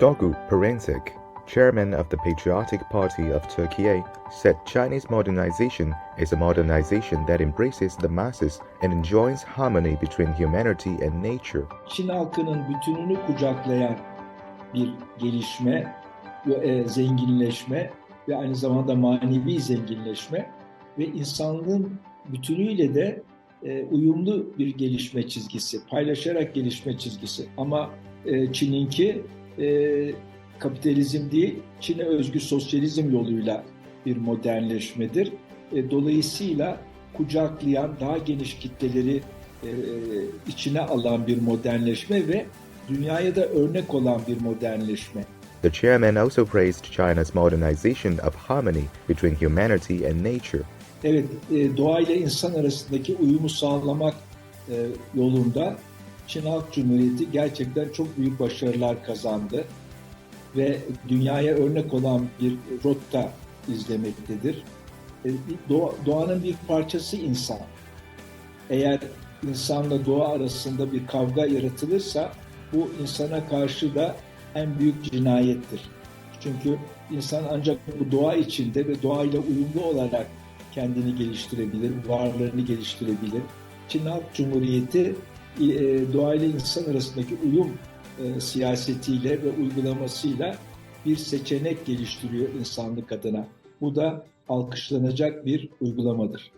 Dogu Perinçek, chairman of the Patriotic Party of Turkey, said Chinese modernization is a modernization that embraces the masses and enjoins harmony between humanity and nature. Çin halkının bütününü kucaklayan bir gelişme, zenginleşme ve aynı zamanda manevi zenginleşme ve insanlığın bütünüyle de uyumlu bir gelişme çizgisi, paylaşarak gelişme çizgisi. Ama Çin'inki kapitalizm değil, Çin'e özgü sosyalizm yoluyla bir modernleşmedir. Dolayısıyla kucaklayan, daha geniş kitleleri içine alan bir modernleşme ve dünyaya da örnek olan bir modernleşme. The chairman also praised China's modernization of harmony between humanity and nature. Evet, doğayla insan arasındaki uyumu sağlamak yolunda Çin Halk Cumhuriyeti gerçekten çok büyük başarılar kazandı ve dünyaya örnek olan bir rota izlemektedir. Doğanın bir parçası insan. Eğer insanla doğa arasında bir kavga yaratılırsa bu insana karşı da en büyük cinayettir. Çünkü insan ancak bu doğa içinde ve doğayla uyumlu olarak kendini geliştirebilir, varlığını geliştirebilir. Çin Halk Cumhuriyeti doğayla insan arasındaki uyum siyasetiyle ve uygulamasıyla bir seçenek geliştiriyor insanlık adına. Bu da alkışlanacak bir uygulamadır.